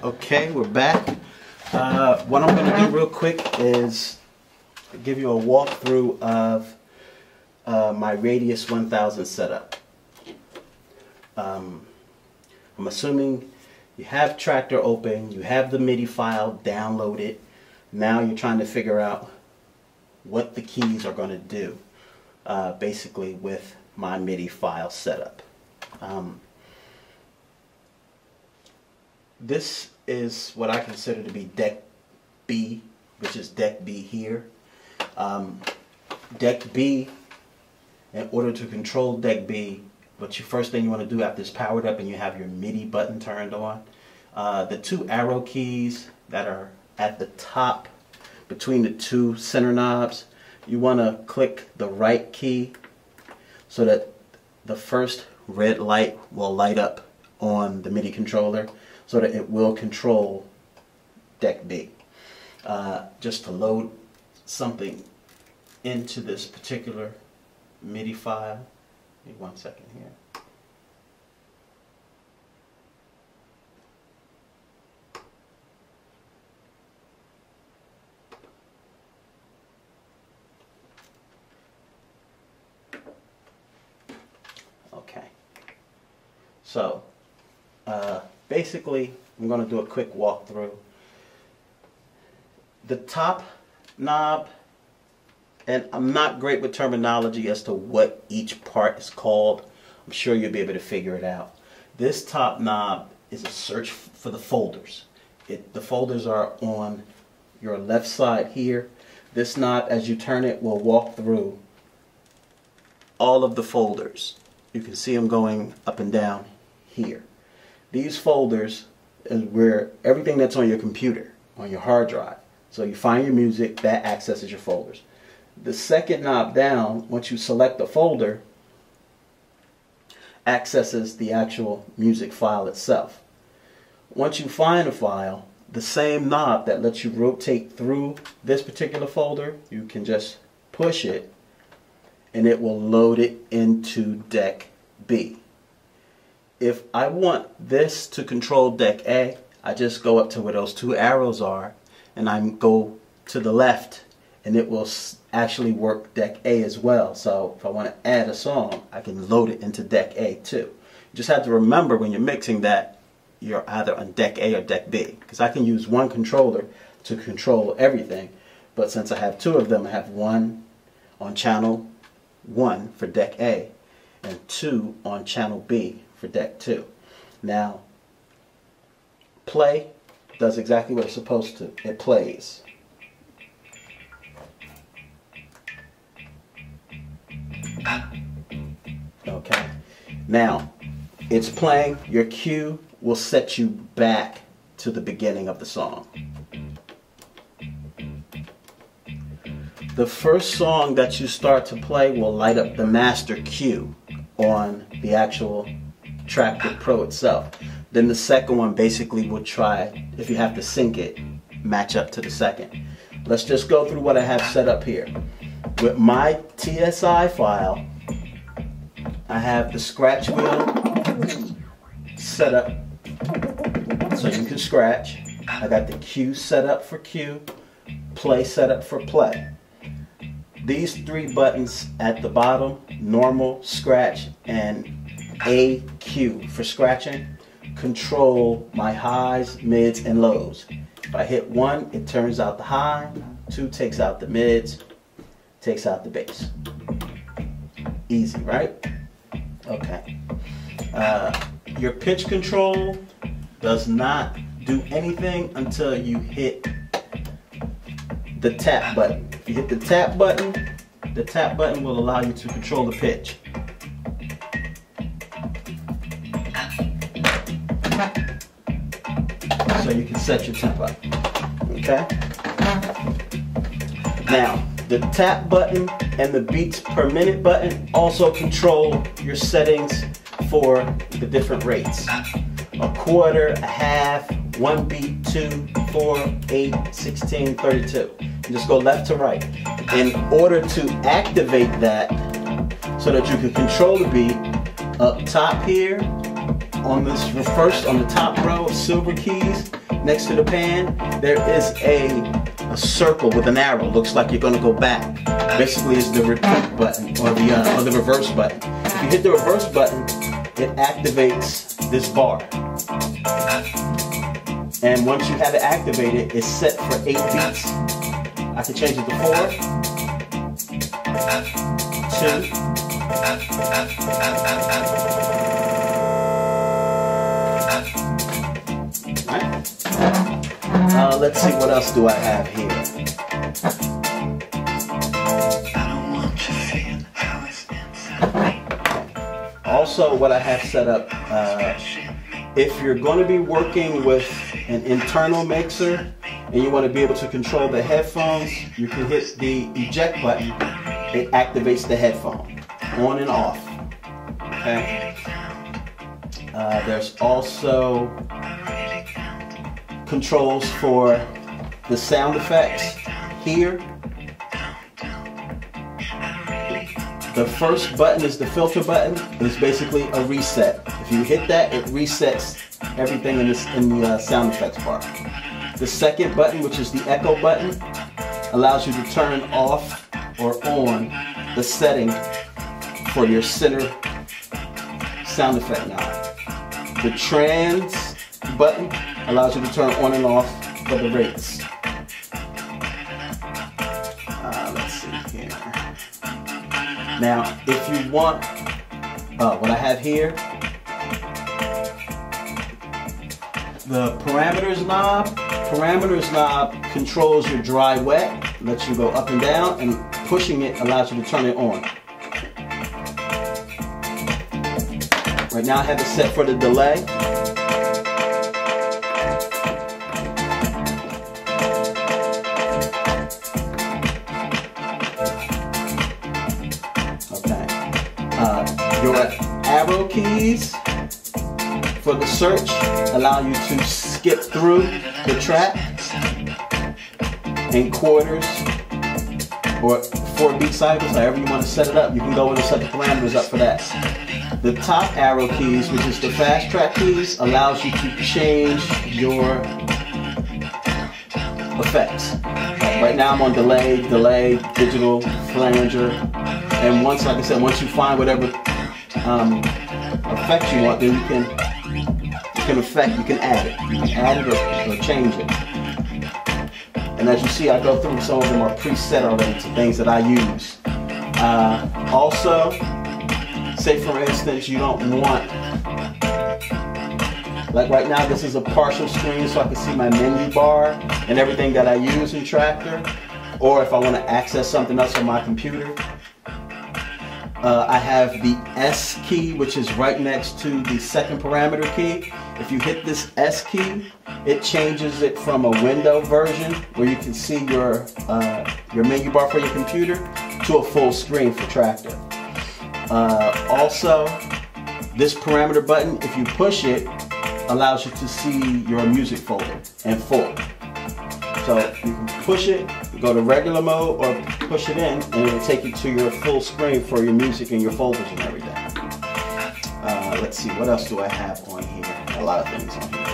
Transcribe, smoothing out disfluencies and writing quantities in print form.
Okay, we're back. What I'm going to do real quick is give you a walkthrough of my Radius 1000 setup. I'm assuming you have Traktor open, you have the MIDI file downloaded. Now you're trying to figure out what the keys are going to do, basically with my MIDI file setup. This is what I consider to be deck B, which is deck B here. Deck B, in order to control deck B, first thing you want to do after it's powered up and you have your MIDI button turned on, the two arrow keys that are at the top between the two center knobs, you want to click the right key so that the first red light will light up on the MIDI controller so that it will control deck B. Just to load something into this particular MIDI file. Give me 1 second here. Okay. So, basically, I'm going to do a quick walkthrough. The top knob, and I'm not great with terminology as to what each part is called. I'm sure you'll be able to figure it out. This top knob is a search for the folders. The folders are on your left side here. This knob, as you turn it, will walk through all of the folders. You can see them going up and down here. These folders is where everything that's on your computer, on your hard drive. So you find your music, that accesses your folders. The second knob down, once you select the folder, accesses the actual music file itself. Once you find a file, the same knob that lets you rotate through this particular folder, you can just push it and it will load it into deck B. If I want this to control deck A, I just go up to where those two arrows are and I go to the left and it will actually work deck A as well. So if I want to add a song, I can load it into deck A too. You just have to remember when you're mixing that you're either on deck A or deck B, because I can use one controller to control everything, but since I have two of them, I have one on channel 1 for deck A and 2 on channel B for deck 2. Now, play does exactly what it's supposed to. It plays. Okay. Now, it's playing. Your cue will set you back to the beginning of the song. The first song that you start to play will light up the master cue on the actual Traktor Pro itself. Then the second one basically will try, if you have to sync it, match up to the second. Let's just go through what I have set up here. With my TSI file, I have the scratch wheel set up so you can scratch. I got the cue set up for cue, play set up for play. These three buttons at the bottom, normal, scratch, and A cue for scratching, control my highs, mids, and lows. If I hit 1, it turns out the high, 2 takes out the mids, takes out the bass. Easy, right? Okay. Your pitch control does not do anything until you hit the tap button. If you hit the tap button will allow you to control the pitch. So you can set your tempo. Okay? Now, the tap button and the beats per minute button also control your settings for the different rates. A quarter, a half, 1 beat, 2, 4, 8, 16, 32. You just go left to right. In order to activate that so that you can control the beat, up top here on this first on the top row of silver keys, next to the pan, there is a circle with an arrow. Looks like you're gonna go back. Basically, it's the repeat button or the reverse button. If you hit the reverse button, it activates this bar. And once you have it activated, it's set for 8 beats. I can change it to 4, 2. Right. Let's see, what else do I have here? Also, what I have set up, if you're going to be working with an internal mixer and you want to be able to control the headphones, you can hit the eject button. It activates the headphone on and off. Okay. There's also controls for the sound effects here. The first button is the filter button. It's basically a reset. If you hit that, it resets everything in the sound effects part. The second button, which is the echo button, allows you to turn off or on the setting for your center sound effect knob. The trans button allows you to turn on and off for the rates. Let's see here. Now, if you want, what I have here, the parameters knob. Parameters knob controls your dry wet, lets you go up and down, and pushing it allows you to turn it on. Right now I have it set for the delay. Your arrow keys for the search allow you to skip through the track in quarters or 4 beat cycles, however you want to set it up. You can go in and set the parameters up for that. The top arrow keys, which is the fast track keys, allows you to change your effects. Right now I'm on delay, digital, flanger, and once, like I said, once you find whatever effect you want, then you can add it. You can add it or change it. And as you see, I go through, some of them are preset already to things that I use. Also, say for instance, you don't want, like right now this is a partial screen so I can see my menu bar and everything that I use in Traktor, or if I want to access something else on my computer. I have the S key, which is right next to the second parameter key. If you hit this S key, it changes it from a window version where you can see your menu bar for your computer to a full screen for Traktor. Also, this parameter button, if you push it, allows you to see your music folder in full. So you can push it, go to regular mode, or push it in, and it'll take you to your full screen for your music and your folders and everything. Let's see, what else do I have on here? A lot of things on here.